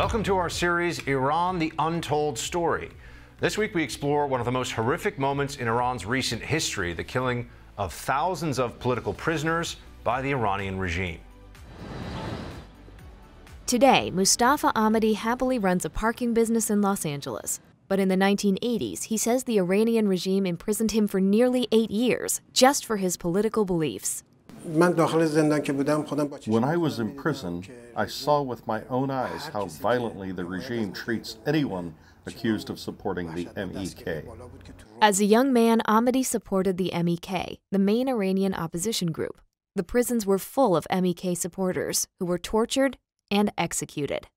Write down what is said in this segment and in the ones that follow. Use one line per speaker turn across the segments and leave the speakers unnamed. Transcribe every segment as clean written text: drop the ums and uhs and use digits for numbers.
Welcome to our series, Iran, the Untold Story. This week we explore one of the most horrific moments in Iran's recent history, the killing of thousands of political prisoners by the Iranian regime.
Today, Mustafa Ahmadi happily runs a parking business in Los Angeles. But in the 1980s, he says the Iranian regime imprisoned him for nearly 8 years just for his political beliefs.
When I was in prison, I saw with my own eyes how violently the regime treats anyone accused of supporting the MEK.
As a young man, Ahmadi supported the MEK, the main Iranian opposition group. The prisons were full of MEK supporters who were tortured and executed.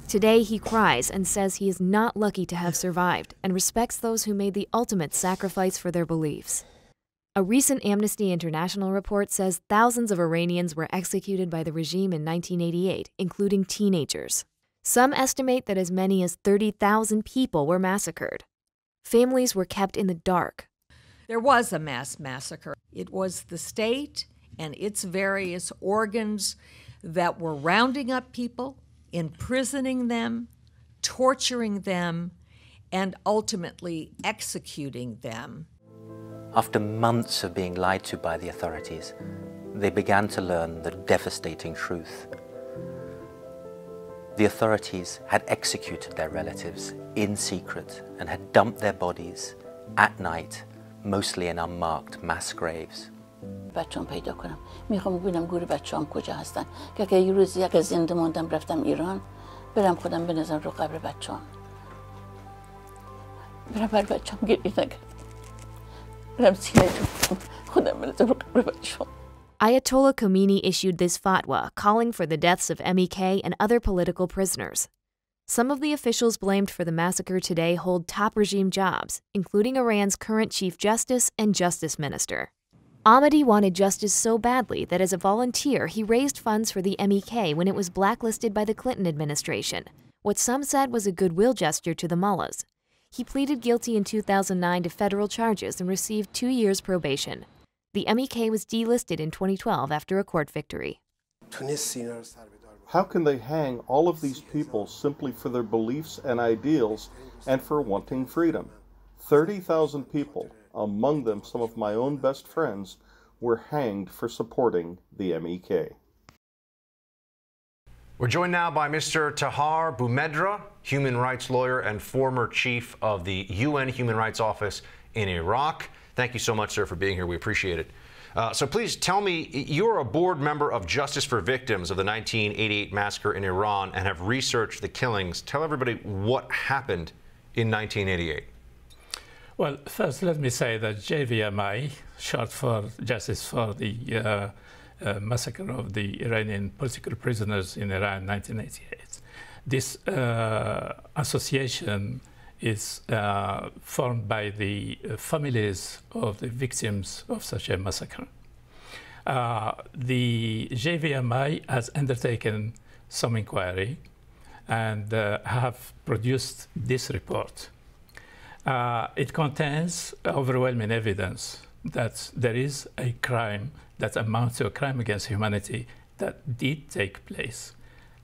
Today, he cries and says he is not lucky to have survived and respects those who made the ultimate sacrifice for their beliefs. A recent Amnesty International report says thousands of Iranians were executed by the regime in 1988, including teenagers. Some estimate that as many as 30,000 people were massacred. Families were kept in the dark.
There was a mass massacre. It was the state and its various organs that were rounding up people, imprisoning them, torturing them, and ultimately executing them.
After months of being lied to by the authorities, they began to learn the devastating truth. The authorities had executed their relatives in secret and had dumped their bodies at night, mostly in unmarked mass graves.
بچه‌ام پیدا کنم. میخوام ببینم گور بچه‌ام کجا هستن. که اگه یه روزی اگه زنده ماندم رفتم ایران، برم خودم بنازم رو قبر بچه‌ام. برم بر بچه‌ام گریه نکنم. برم سینه جو خودم بنازم رو قبر بچه‌ام.
Ayatollah Khomeini issued this fatwa calling for the deaths of MEK and other political prisoners. Some of the officials blamed for the massacre today hold top regime jobs, including Iran's current chief justice and justice minister. Ahmadi wanted justice so badly that as a volunteer, he raised funds for the MEK when it was blacklisted by the Clinton administration, what some said was a goodwill gesture to the mullahs. He pleaded guilty in 2009 to federal charges and received 2 years probation. The MEK was delisted in 2012 after a court victory.
How can they hang all of these people simply for their beliefs and ideals and for wanting freedom? 30,000 people, among them some of my own best friends, were hanged for supporting the MEK.
We're joined now by Mr. Tahar Boumedra, human rights lawyer and former chief of the UN Human Rights Office in Iraq. Thank you so much, sir, for being here. We appreciate it. So please tell me, you're a board member of Justice for Victims of the 1988 massacre in Iran and have researched the killings. Tell everybody what happened in 1988.
Well, first let me say that JVMI, short for Justice for the massacre of the Iranian political prisoners in Iran 1988. This association is formed by the families of the victims of such a massacre. The JVMI has undertaken some inquiry and have produced this report. It contains overwhelming evidence that there is a crime that amounts to a crime against humanity that did take place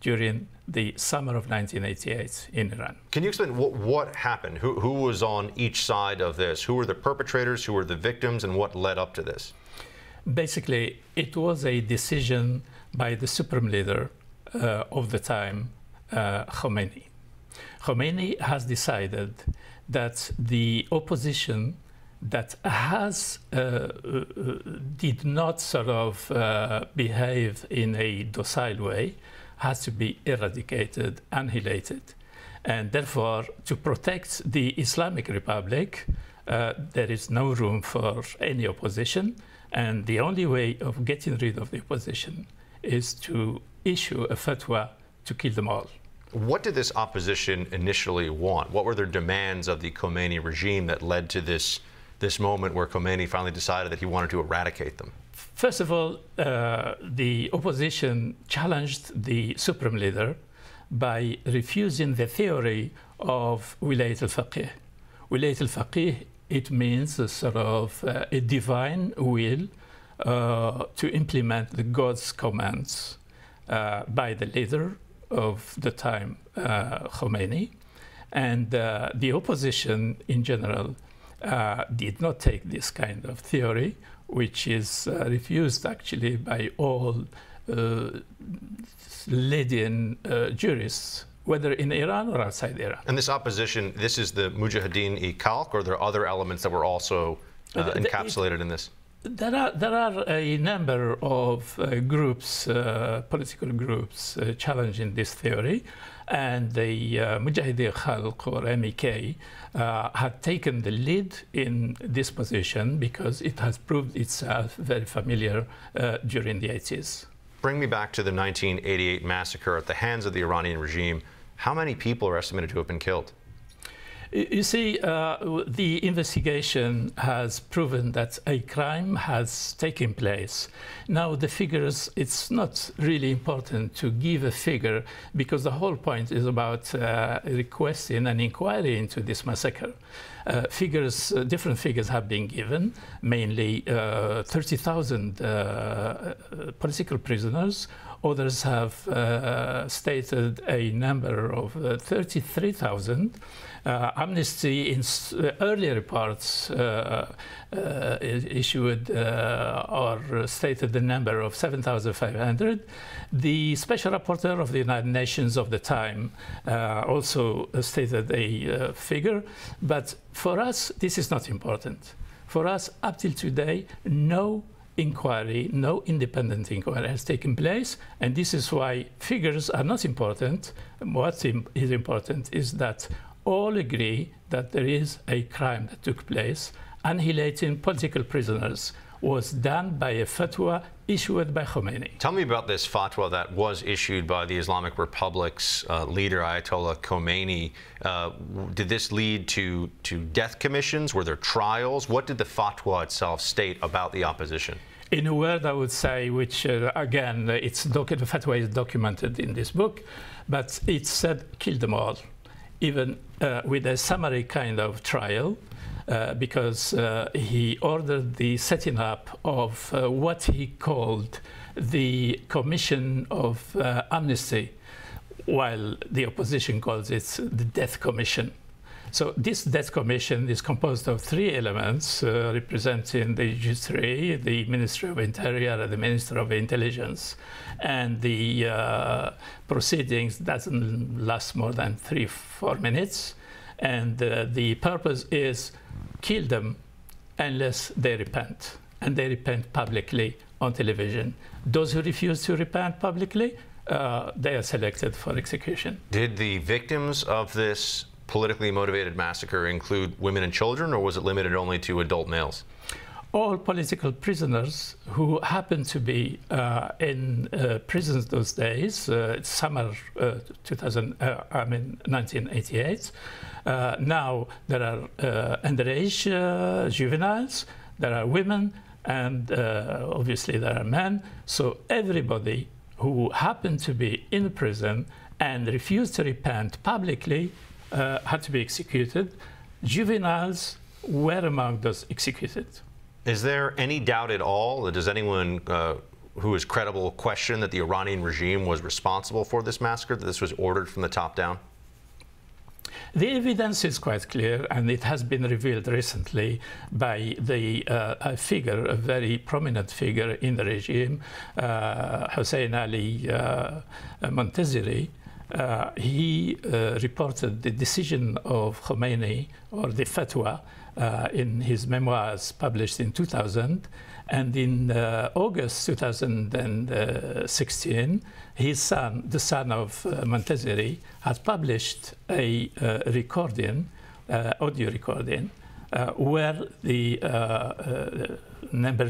during the summer of 1988 in Iran.
Can you explain what happened? Who was on each side of this? Who were the perpetrators? Who were the victims? And what led up to this?
Basically, it was a decision by the supreme leader of the time, Khomeini. Khomeini has decided that the opposition that did not sort of behave in a docile way has to be eradicated, annihilated. And therefore, to protect the Islamic Republic, there is no room for any opposition. And the only way of getting rid of the opposition is to issue a fatwa to kill them all.
What did this opposition initially want? What were their demands of the Khomeini regime that led to this moment where Khomeini finally decided that he wanted to eradicate them?
First of all, the opposition challenged the supreme leader by refusing the theory of Wilayat al-Faqih. Wilayat al-Faqih, it means a sort of a divine will to implement the God's commands by the leader of the time, Khomeini. And the opposition in general did not take this kind of theory, which is refused actually by all leading jurists, whether in Iran or outside Iran.
And this opposition, this is the Mujahideen-e-Khalq, or there are other elements that were also encapsulated in this?
There are a number of groups, political groups, challenging this theory, and the Mujahideen-e-Khalq, or MEK, had taken the lead in this position because it has proved itself very familiar during the 80s.
Bring me back to the 1988 massacre at the hands of the Iranian regime. How many people are estimated to have been killed?
You see, the investigation has proven that a crime has taken place. Now, the figures, it's not really important to give a figure because the whole point is about requesting an inquiry into this massacre. Different figures have been given, mainly 30,000 political prisoners. Others have stated a number of 33,000. Amnesty in earlier reports issued or stated the number of 7,500. The Special Rapporteur of the United Nations of the time also stated a figure, but for us this is not important. For us, up till today, no inquiry, no independent inquiry has taken place, and this is why figures are not important. What is important is that all agree that there is a crime that took place. Annihilating political prisoners was done by a fatwa issued by Khomeini.
Tell me about this fatwa that was issued by the Islamic Republic's leader, Ayatollah Khomeini. Did this lead to death commissions? Were there trials? What did the fatwa itself state about the opposition?
In a word, I would say, which again, the fatwa is documented in this book, but it said kill them all, even with a summary kind of trial, because he ordered the setting up of what he called the Commission of Amnesty, while the opposition calls it the Death Commission. So this Death Commission is composed of three elements representing the Judiciary, the Ministry of Interior, and the Minister of Intelligence. And the proceedings doesn't last more than 3-4 minutes. And the purpose is kill them unless they repent. And they repent publicly on television. Those who refuse to repent publicly, they are selected for execution.
Did the victims of this politically motivated massacre include women and children, or was it limited only to adult males?
All political prisoners who happened to be in prisons those days, summer 1988. Now there are underage juveniles, there are women, and obviously there are men. So everybody who happened to be in prison and refused to repent publicly had to be executed. Juveniles were among those executed.
Is there any doubt at all? Does anyone who is credible question that the Iranian regime was responsible for this massacre, that this was ordered from the top down?
The evidence is quite clear, and it has been revealed recently by a figure, a very prominent figure in the regime, Hossein Ali Montazeri. He reported the decision of Khomeini, or the fatwa, in his memoirs published in 2000. And in August 2016, his son, the son of Montazeri, had published a recording, audio recording, where the number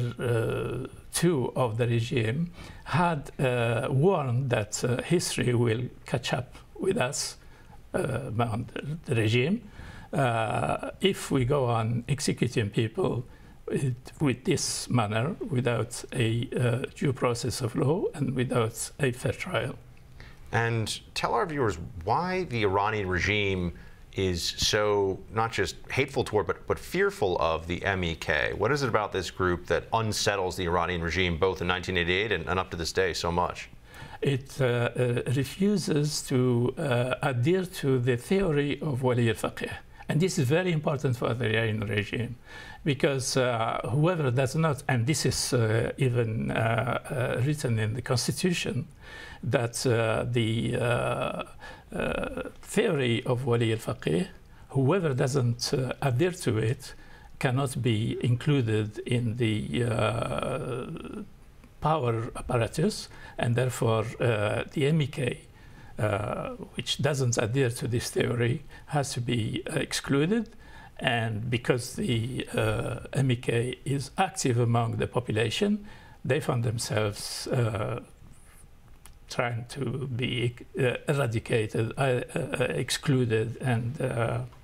2 of the regime had warned that history will catch up with us, the regime, if we go on executing people with this manner, without a due process of law and without a fair trial.
And tell our viewers why the Iranian regime is so not just hateful toward, but fearful of the MEK. What is it about this group that unsettles the Iranian regime, both in 1988 and up to this day, so much?
it refuses to adhere to the theory of Wali al-Faqih. And this is very important for the Iranian regime, because whoever does not, and this is even written in the constitution, that the theory of Wali al-Faqih, whoever doesn't adhere to it, cannot be included in the power apparatus, and therefore the MEK, which doesn't adhere to this theory, has to be excluded. And because the MEK is active among the population, they found themselves trying to be eradicated, excluded, and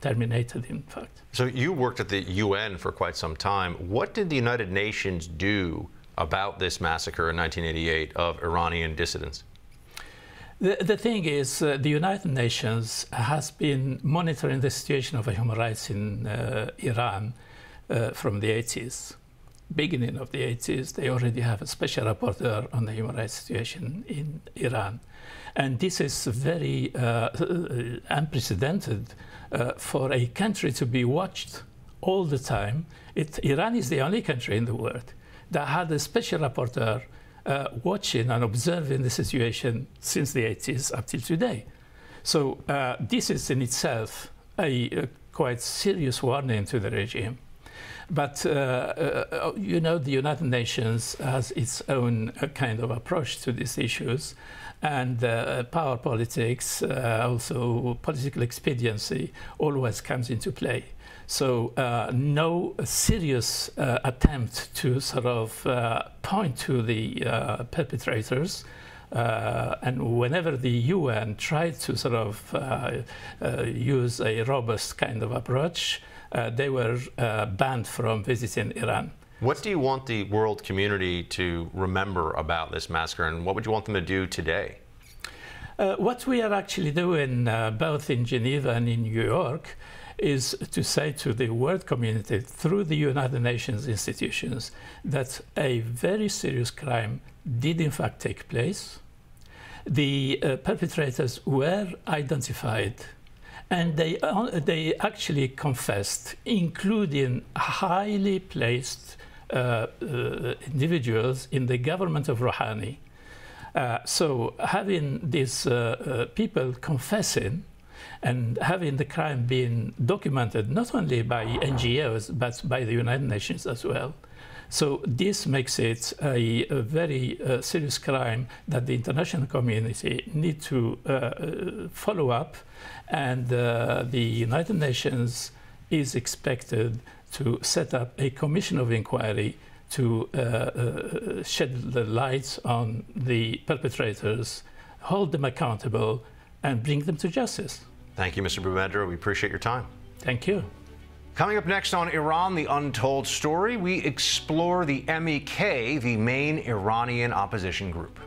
terminated, in fact.
So you worked at the UN for quite some time. What did the United Nations do about this massacre in 1988 of Iranian dissidents?
The thing is, the United Nations has been monitoring the situation of human rights in Iran from the 80s. Beginning of the 80s, they already have a special rapporteur on the human rights situation in Iran. And this is very unprecedented for a country to be watched all the time. Iran is the only country in the world that had a special rapporteur watching and observing the situation since the 80s up till today. So this is in itself a quite serious warning to the regime. But, you know, the United Nations has its own kind of approach to these issues, and power politics, also political expediency, always comes into play. So no serious attempt to sort of point to the perpetrators. And whenever the UN tried to sort of use a robust kind of approach, they were banned from visiting Iran.
What do you want the world community to remember about this massacre, and what would you want them to do today?
What we are actually doing, both in Geneva and in New York, is to say to the world community through the United Nations institutions that a very serious crime did in fact take place. The perpetrators were identified, and they actually confessed, including highly placed individuals in the government of Rouhani. So having these people confessing and having the crime being documented not only by NGOs but by the United Nations as well. So this makes it a very serious crime that the international community need to follow up, and the United Nations is expected to set up a commission of inquiry to shed the light on the perpetrators, hold them accountable, and bring them to justice.
Thank you, Mr. Boumedra. We appreciate your time.
Thank you.
Coming up next on Iran, the Untold Story, we explore the MEK, the main Iranian opposition group.